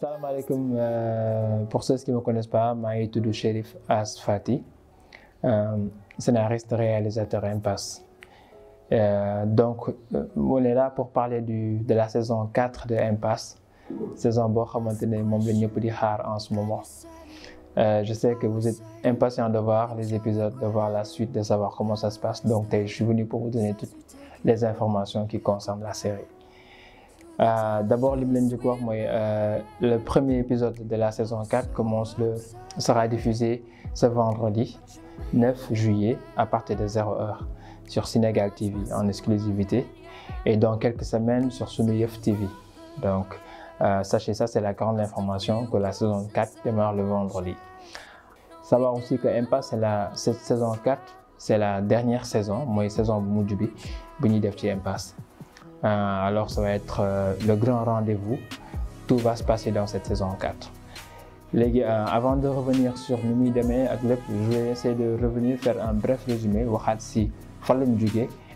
Salam alaikum. Pour ceux qui ne me connaissent pas, je suis Chérif Asfati, scénariste, réalisateur Impasse. Donc, on est là pour parler de la saison 4 de Impasse, saison en ce moment. Je sais que vous êtes impatients de voir les épisodes, de voir la suite, de savoir comment ça se passe. Donc, je suis venu pour vous donner toutes les informations qui concernent la série. D'abord, le premier épisode de la saison 4 sera diffusé ce vendredi 9 juillet à partir de 0h sur Sénégal TV en exclusivité et dans quelques semaines sur Sunuyef TV. Donc, sachez ça, c'est la grande information que la saison 4 démarre le vendredi. Savoir aussi que Impasse, cette saison 4, c'est la dernière saison, moi saison Moudjubi, Buni Defti Impasse. Alors ça va être le grand rendez-vous. Tout va se passer dans cette saison 4. Avant de revenir sur Mimi Deme, je vais essayer de revenir faire un bref résumé. Si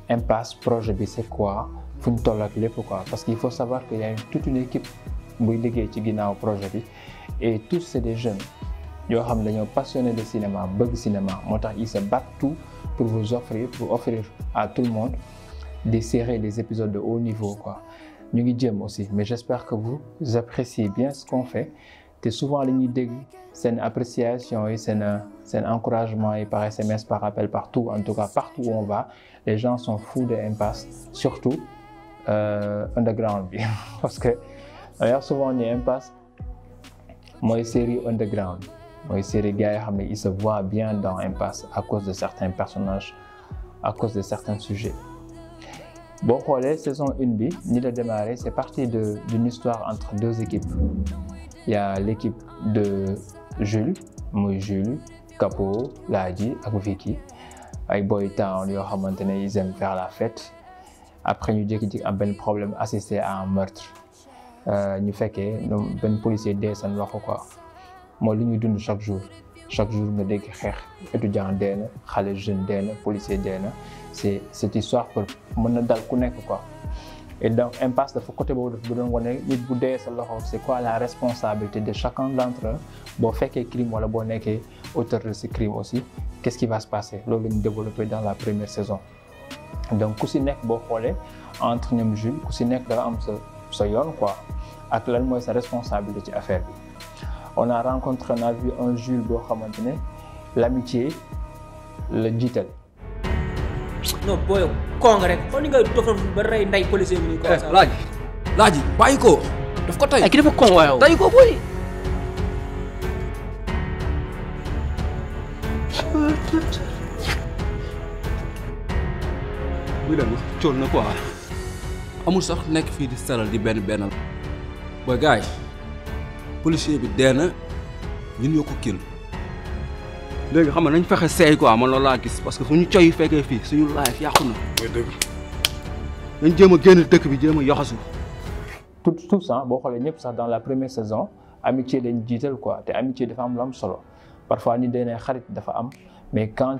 Impasse, projet B, c'est quoi? Parce qu'il faut savoir qu'il y a toute une équipe qui est dans le projet. Et tous, c'est des jeunes. Ils sont passionnés de cinéma, ils se battent tout pour vous offrir à tout le monde des séries, des épisodes de haut niveau. Nous sommes aussi, mais j'espère que vous appréciez bien ce qu'on fait. Et souvent, c'est une appréciation et c'est un encouragement et par SMS, par appel, partout. En tout cas, partout où on va, les gens sont fous de Impasse, surtout underground. Parce que d'ailleurs, souvent, on y Impasse, moi, série underground. Moi, série gars, ils se voient bien dans Impasse à cause de certains personnages, à cause de certains sujets. Bon, pour la saison 1B, ni le démarrer, c'est parti d'une histoire entre deux équipes. Il y a l'équipe de Jules, Capo, Ladi, et Vicky. Avec Boytown, ils aiment faire la fête. Après, nous avons dit un problème assisté à un meurtre. Nous faisons que les policiers descendent quoi. Moi, nous donnons chaque jour. Chaque jour, nous avons des étudiants, des jeunes, des policiers. C'est cette histoire pour me dal quoi. Et donc, Impasse, de côté c'est quoi la responsabilité de chacun d'entre eux? Bon, fait qu'il crime ou bon auteur de ce crime aussi, qu'est-ce qui va se passer? L'on va développer dans la première saison. Donc, Kousinek, bon, entre nous Jules, Kousinek, ça yon quoi. Actuellement, sa responsabilité à faire. On a rencontré, on a vu un Jules Bo l'amitié, le digital. Non, boy, kong rek. Kon nga dofal ba ray nday policier ni ko sa. Laaji, bayiko. Daf ko tay. Ay ki dafa kong wayo. Tay ko boy. Buy lan ciol na quoi. Amul sax nek fi di saral di benal. Boy gaay. Policier bi déna ñun ñoko kill. Léegi xam nga nañ fexe seey quoi man loolu laa gis parce que fu ñu coy fekkee fii suñu life yàqu na. mooy dëgg. nañ jéem a génn dëkk bi jéem a yoxasu. tout ça boo xoolee ñëpp sax dans la première saison amitié lañ jiital quoi te amitié dafa am lu am solo parfois ni day xarit dafa am mais quand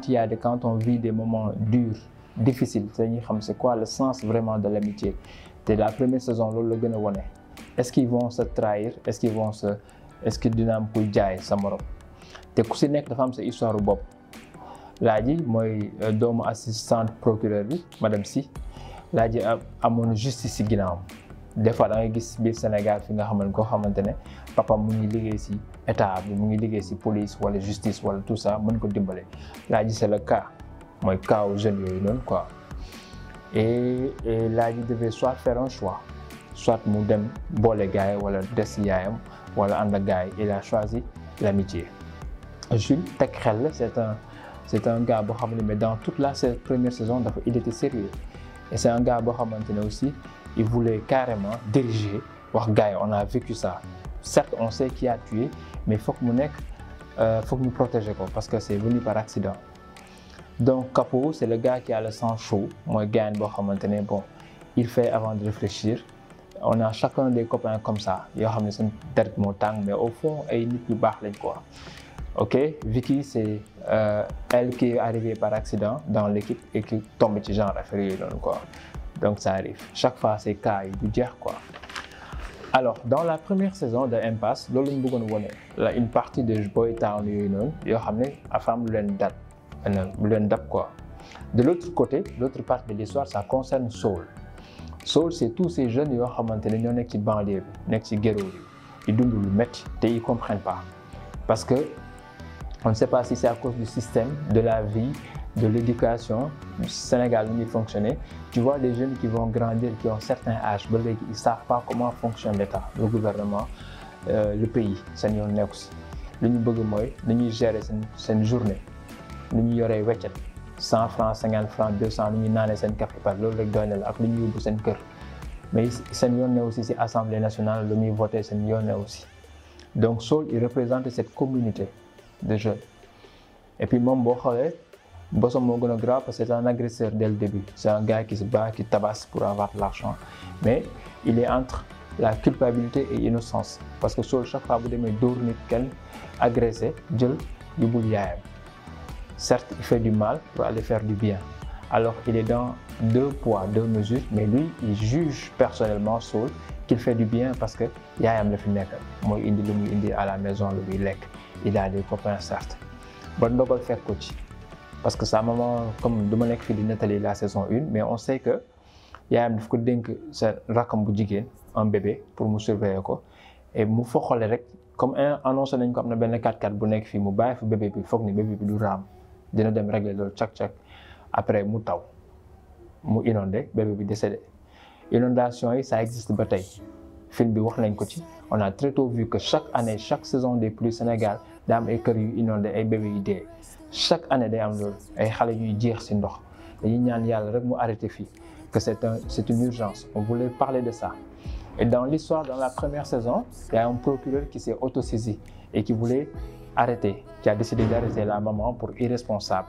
on vit des moments durs difficiles dañuy xam c'est quoi le sens vraiment de l'amitié te la première saison loolu la gën a wone est-ce qu'ils vont se trahir est-ce que dina am kuy jaay sa morom. te ku si nekk dafa am sa histoire bopp Laaji mooy doomu assistante procureur bi madame Sy Laaji amoon justice si ginnaawam des fois da ngay gis biir Sénégal fi nga xamante ne papa mu ngi liggéey si état bi mu ngi liggéey si police wala justice wala tout ça mën ko dimbale Laaji c'est le cas mooy cas aux jeunes yooyu noonu quoi et Laaji devait soit faire un choix soit mu dem boole gaay wala des yaayam wala ànd ak gaay il a choisi l'amitié. Jules Tekrel, c'est un gars, mais dans toute la première saison, il était sérieux. Et c'est un gars aussi, il voulait carrément diriger. On a vécu ça. Certes, on sait qui a tué, mais il faut que nous protéger parce que c'est venu par accident. Donc, Capo, c'est le gars qui a le sang chaud. Moi, gars, bon, il fait avant de réfléchir. On a chacun des copains comme ça. Il y a une tête mais au fond, il n'est plus bas quoi. Ok, Vicky, c'est elle qui est arrivée par accident dans l'équipe et qui tombe genre affaire quoi. Donc ça arrive. Chaque fois, c'est cas, il veut dire quoi. Alors, dans la première saison de Impasse, loolu lañ bëggoon wone la une partie de Boy Town yooyu noonu yoo xam ne afam lu leen dab quoi. De l'autre côté, l'autre partie de l'histoire, ça concerne Saul. Saul, c'est tous ces jeunes yoo xamante ne ñoo nekk ci banlieue bi nekk ci ghetto bi di dund lu métti te ils comprennent pas parce que on ne sait pas si c'est à cause du système, de la vie, de l'éducation du Sénégal ni fonctionner. Tu vois des jeunes qui vont grandir, qui ont un certain âge, ils ne savent pas comment fonctionne l'État, le gouvernement, le pays. C'est ce qu'on aussi. Ce qu'on veut, c'est de gérer cette journée. Nous yoré 100 francs, 50 francs, 200, nous avons un café par l'autre, nous avons un cœur. Mais c'est aussi l'Assemblée nationale, nous voter, c'est aussi. Donc Saul, il représente cette communauté de jeunes. Et puis, moi, Bossom moo gën a grave parce que c'est un agresseur dès le début. C'est un gars qui se bat, qui tabasse pour avoir de l'argent. Mais il est entre la culpabilité et l'innocence. Parce que Saul, chaque fois que vous dóor nit kenn agressé, jël yóbbul yaayam. Certes, il fait du mal pour aller faire du bien. Alors, il est dans 2 poids, 2 mesures. Mais lui, il juge personnellement Saul qu'il fait du bien parce que yaayam la fi nekkal. Mooy indi lu muy indi à la maison lu muy lekk. Il a des copains certes. Ba ndogal fekk ko ci. Parce que sa maman, comme du ma nekk fii di nettali la saison 1, mais on sait que yaayam daf ko dénk sa rakam bu jigéen un bébé pour mu surveiller ko et mu foxale rek comme annoncé nañ ko am na benn 4x4 bu nekk fii mu bàyyi fa bébé bi foog ni bébé bi du raam dina dem régler loolu cak après mu taw mu inondé bébé bi décédé. Inondation yi ça existe ba tey film bi wax nañ ko ci on a très tôt vu que chaque année chaque saison des pluies Sénégal daa am ay kër yu inondé ay bébé yu dee. Chaque année day am loolu ay xale yuy jeex ci ndox dañuy ñaan yàlla rek mu arrêté fii que c'est une urgence. On voulait parler de ça. Et dans l'histoire, dans la première saison, il y a un procureur qui s'est autosaisi et qui voulait arrêter, qui a décidé d'arrêter la maman pour irresponsable,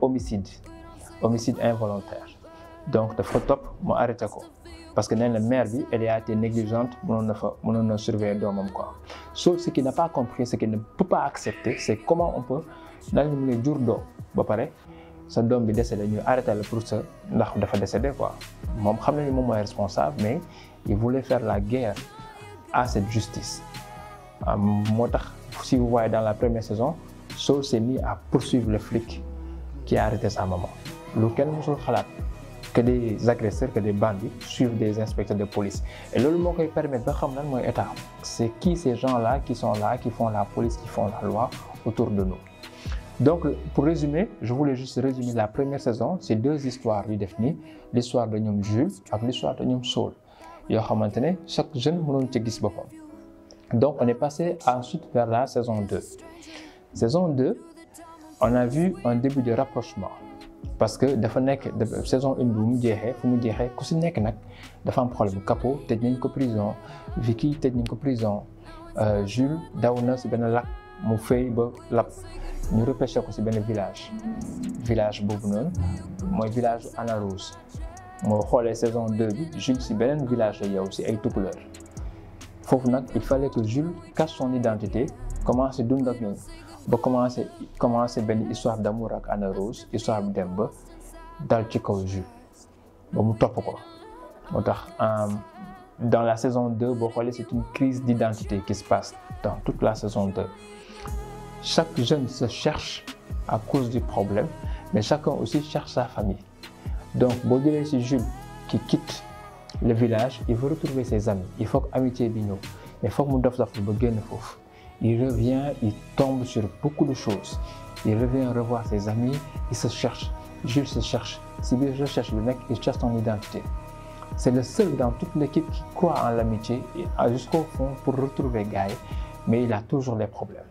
homicide involontaire. Donc dafa topp mu arrêté ko parce que nee na mère bi elle a été négligente mënoon na surveiller doomam quoi. Sauf ce qu'il n'a pas compris, ce qu'il ne peut pas accepter, c'est comment on peut nan la mën a jur doom ba pare sa doom bi décédé ñu arrêté la pour ça ndax dafa décédé quoi. Moom xam na ni moom mooy responsable mais il voulait faire la guerre à cette justice. Moo tax si vous voyez dans la première saison, Saul s'est mis à poursuivre le flic qui a arrêté sa maman. Lu kenn musul xalaat que des agresseurs, que des bandits suivent des inspecteurs de police. Et loolu moo koy permettre ba xam lan mooy état. C'est qui ces gens-là qui sont là, qui font la police, qui font la loi autour de nous. Donc pour résumer, je voulais juste résumer la première saison, c'est 2 histoires yu def nii, l'histoire de ñoom Jules ak l'histoire de ñoom Saul yoo xamante ne chaque jeune mënoon ci gis boppam. Donc on est passé ensuite vers la saison 2. Saison 2, on a vu un début de rapprochement. Parce que dafa nekk saison 1 bu mu jeexee fu mu jeexee ku si nekk nag dafa am problème. Capo tëj nañ ko prison, Vicky tëj nañ ko prison, Jules daw na si benn lac mu fay ba lap ñu repêché ko si benn village boobu noonu mooy village Anna Rose. moo xoolee saison 2 bi Jules si beneen village la yow si ay tukuleur foofu nag il fallait que Jules cache son identité commencé dund ak ñoom ba commencé benn histoire d'amour ak Anna Rose, histoire bi dem ba dal ci kaw Jules ba mu topp ko. moo tax dans la saison 2 boo xoolee c'est une crise d'identité qui se passe dans toute la saison 2. Chaque jeune se cherche à cause du problème, mais chacun aussi cherche sa famille. Donc boo jëlee ci Jules qui quitte le village, il veut retrouver ses amis. Il faut que amitié bi ñëw, mais il faut que mu dof ba génn foofu. Il revient, il tombe sur beaucoup de choses. Il revient revoir ses amis, il se cherche. Jules se cherche. Si biir recherche le mec, il cherche son identité. C'est le seul dans toute l'équipe qui croit en l'amitié et jusqu'au fond pour retrouver Gaï, mais il a toujours des problèmes.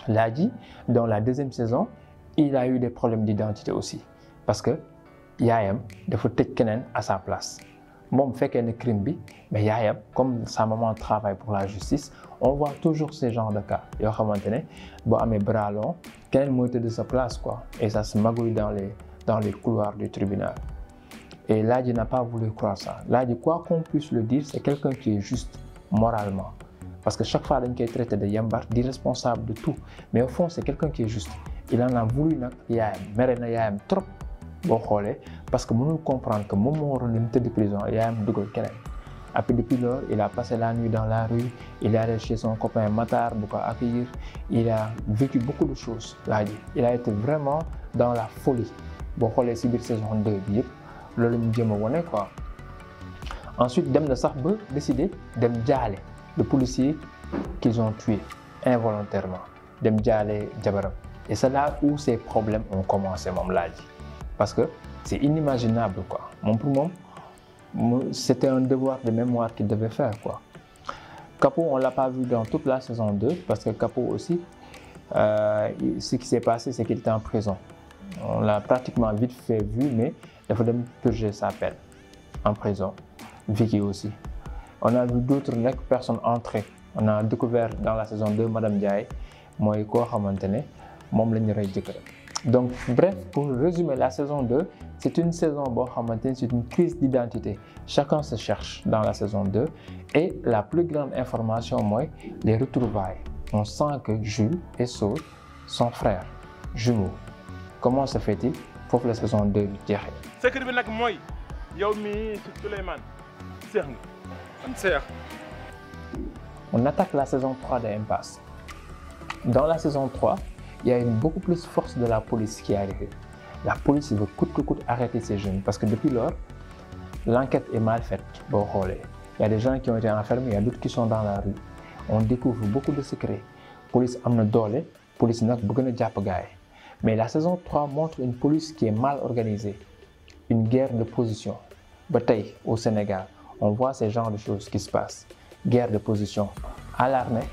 Ladji, dans la 2e saison, il a eu des problèmes d'identité aussi. Parce que yaayam dafa tëj keneen à sa place. Moom fekkee ne crime bi, mais yaayam, comme sa maman travaille pour la justice, on voit toujours ces genres de cas. Yoo xamante ne boo amee bras long, keneen mooy tëdd sa place quoi. Et ça se magouille dans les couloirs du tribunal. Et Ladji n'a pas voulu croire ça. Ladji, quoi qu'on puisse le dire, c'est quelqu'un qui est juste moralement. Parce que chaque fois dañ koy traité de yambar, d'irresponsable de tout. Mais au fond, c'est quelqu'un qui est juste. Il en a voulu nag yaayam, mere na yaayam trop boo xoolee parce que mënul comprendre que moom moo waroon dem tëdd prison yaayam dugal keneen. Après, depuis lors, il a passé la nuit dans la rue, il est allé chez son copain Matar pour accueillir. Il a vécu beaucoup de choses, là. Il a été vraiment dans la folie. Bon, on saison 2, quoi. Ensuite, dem na sax ba décidé dem jaale le policier qu'ils ont tué involontairement. Dem jaale jabaram. Et c'est là où ces problèmes ont commencé, mon l'a dit. Parce que c'est inimaginable, quoi. Pour moi, c'était un devoir de mémoire qu'il devait faire, quoi. Capo, on ne l'a pas vu dans toute la saison 2, parce que Capo aussi, ce qui s'est passé, c'est qu'il était en prison. On l'a pratiquement vite fait vu, mais il faut purger sa peine en prison. Vicky aussi. On a vu d'autres personnes entrer. On a découvert dans la saison 2 Madame Diaye, moi et quoi, donc, bref, pour résumer la saison 2, c'est une saison, c'est une crise d'identité. Chacun se cherche dans la saison 2. Et la plus grande information, moi, les retrouvailles. On sent que Jules et Saul sont frères, jumeaux. Comment se fait-il pour que la saison 2 dirait? Secret bi nak moy yow mi Souleymane Cheikh nga man Cheikh. On attaque la saison 3 de Impasse. Dans la saison 3, il y a une beaucoup plus force de la police qui est arrivée. La police veut coûte que coûte arrêter ces jeunes parce que depuis lors, l'enquête est mal faite. Bon, il y a des gens qui ont été enfermés, il y a d'autres qui sont dans la rue. On découvre beaucoup de secrets. La police amna dolé, police nak bëgg na japp gaay. Mais la saison 3 montre une police qui est mal organisée. Une guerre de position. Bataille au Sénégal, on voit ces genres de choses qui se passent. Guerre de position à l'armée,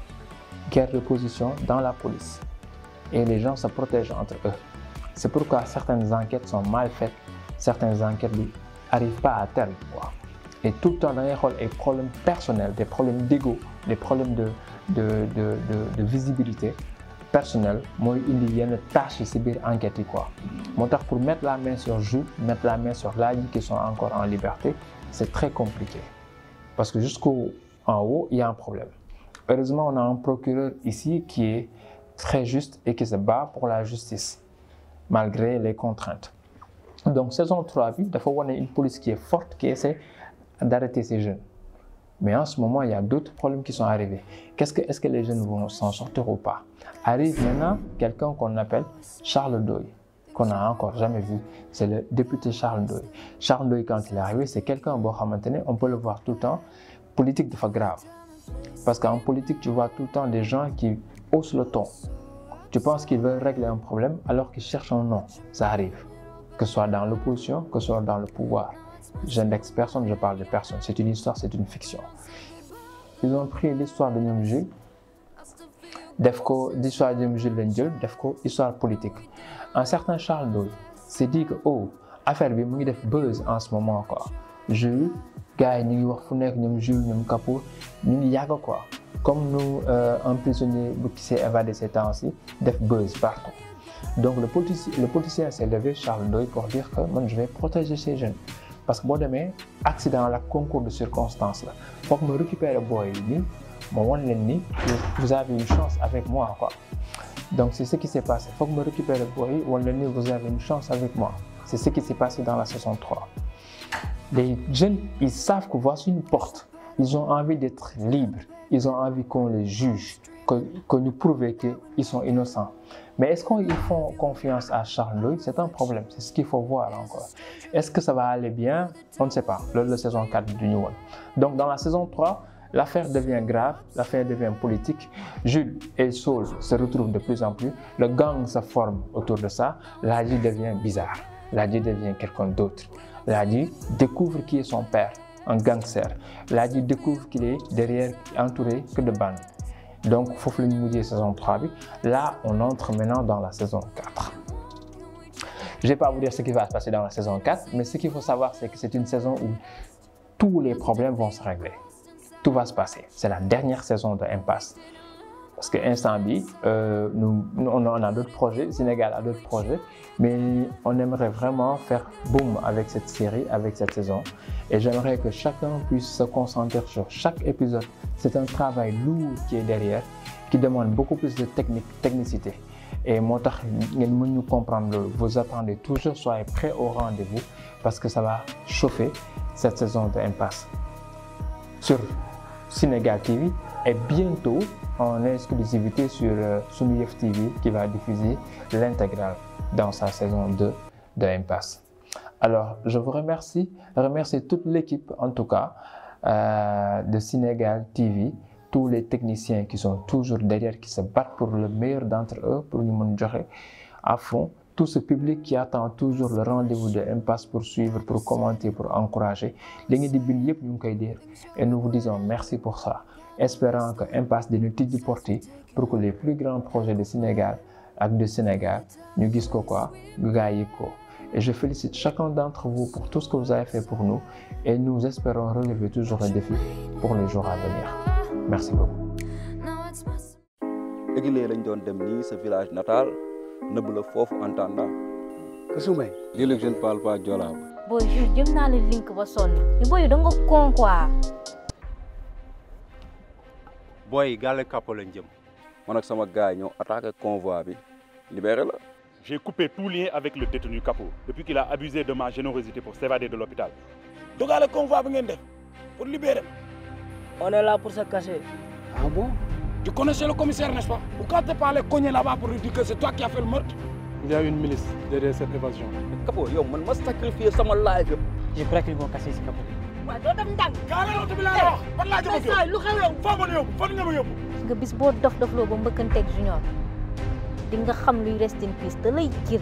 guerre de position dans la police. Et les gens se protègent entre eux. C'est pourquoi certaines enquêtes sont mal faites, certaines enquêtes n'arrivent pas à terme. Et tout le temps, il y a des problèmes personnels, des problèmes d'ego, des problèmes de visibilité personnelle. Moi, il y a une tâche ici pour enquêter. Pour mettre la main sur Jules, mettre la main sur Ladi qui sont encore en liberté, c'est très compliqué. Parce que jusqu'en haut, il y a un problème. Heureusement, on a un procureur ici qui est très juste et qui se bat pour la justice, malgré les contraintes. Donc, saison 3, il faut avoir une police qui est forte, qui essaie d'arrêter ces jeunes. Mais en ce moment, il y a d'autres problèmes qui sont arrivés. Est-ce que les jeunes vont s'en sortir ou pas? Arrive maintenant quelqu'un qu'on appelle Charles Doy, qu'on n'a encore jamais vu. C'est le député Charles Doy. Charles Doy, quand il est arrivé, c'est quelqu'un, on peut le voir tout le temps, politique de fois grave. Parce qu'en politique, tu vois tout le temps des gens qui haussent le ton. Tu penses qu'ils veulent régler un problème alors qu'ils cherchent un nom. Ça arrive. Que ce soit dans l'opposition, que ce soit dans le pouvoir. Je n'indexe personne, je parle de personne. C'est une histoire, c'est une fiction. Ils ont pris l'histoire de Nyom Jules, l'histoire de Nyom Jules, histoire politique. Un certain Charles Doy s'est dit que, oh, affaire bi mu ngi def buzz en ce moment encore. Jules, gars, ñu ngi wax fu nekk ñoom Jules, ñoom Capo, ñu ngi yàgg quoi. Comme nous, un prisonnier qui s'est évadé ces temps-ci, def buzz partout. Donc le politicien s'est levé, Charles Doy, pour dire que moi, je vais protéger ces jeunes. Parce que bon demain, accident, la concours de circonstances là, faut que me récupère le boy, vous avez une chance avec moi quoi. Donc c'est ce qui s'est passé. Faut que me récupère le boy, vous avez une chance avec moi. C'est ce qui s'est passé dans la saison 3. Les jeunes, ils savent que voici une porte. Ils ont envie d'être libres. Ils ont envie qu'on les juge, qu'on nous prouve qu'ils sont innocents. Mais est-ce qu'ils font confiance à Charles Doy? C'est un problème. C'est ce qu'il faut voir encore. Est-ce que ça va aller bien? On ne sait pas. La saison 4 du New One. Donc dans la saison 3, l'affaire devient grave, l'affaire devient politique. Jules et Saul se retrouvent de plus en plus. Le gang se forme autour de ça. Ladi devient bizarre. Ladi devient quelqu'un d'autre. Ladi découvre qui est son père, un gangster. Ladi découvre qu'il est derrière, entouré que de bandes. Donc, il faut que nous saison 3. Là, on entre maintenant dans la saison 4. Je ne vais pas vous dire ce qui va se passer dans la saison 4, mais ce qu'il faut savoir, c'est que c'est une saison où tous les problèmes vont se régler. Tout va se passer. C'est la dernière saison de Impasse. Parce que instant B, on a d'autres projets, Sénégal a d'autres projets, mais on aimerait vraiment faire boom avec cette série, avec cette saison. Et j'aimerais que chacun puisse se concentrer sur chaque épisode. C'est un travail lourd qui est derrière, qui demande beaucoup plus de technicité. Et moi, nous comprendre, vous attendez toujours, soyez prêts au rendez-vous, parce que ça va chauffer cette saison de Impasse. sur Sénégal TV et bientôt en exclusivité sur Sunuyef TV qui va diffuser l'intégrale dans sa saison 2 de Impasse. Alors, je vous remercie toute l'équipe en tout cas de Sénégal TV, tous les techniciens qui sont toujours derrière, qui se battent pour le meilleur d'entre eux, pour nous montrer à fond, tout ce public qui attend toujours le rendez-vous de Impasse pour suivre, pour commenter, pour encourager. Et nous vous disons merci pour ça, espérant que Impasse de nous porter pour que les plus grands projets de Sénégal et de Sénégal nous disent quoi, Et je félicite chacun d'entre vous pour tout ce que vous avez fait pour nous et nous espérons relever toujours les défis pour les jours à venir. Merci beaucoup. Égilé lañ doon dem nii sa village natal nëbb la foofu en attendant. Kasumay. Lii la je ne parle pas Joola. Boy, jëm naa la link ba sonn. Ni boy da nga con quoi. Boy, gàlle Kapo lañ jëm. Man ak sama gars yi ñoo attaqué convoi bi libéré la. J'ai coupé tout lien avec le détenu Capo depuis qu'il a abusé de ma générosité pour s'évader de l'hôpital. Dogale convoi bi ngeen def pour libérer. On est là pour se cacher. Ah bon? Tu connaissais le commissaire, n'est-ce pas? Pourquoi t'es pas allé cogner là-bas pour lui dire que c'est toi qui as fait le meurtre? Il y a une milice derrière cette évasion. Capo yow man ma sacrifier sama life yëpp. Je crois qu'ils vont casser ce Capo. Waaw doo dem ndànk. Gaale oto bi laa la wax. Fan laa jëm ak yow? Lu xew yow? Foo ma yóbbu? Fan nga ma yóbbu? Nga bis boo dof dofloo ba mbëkkanteeg Junior di nga xam luy rest in peace te lay jir.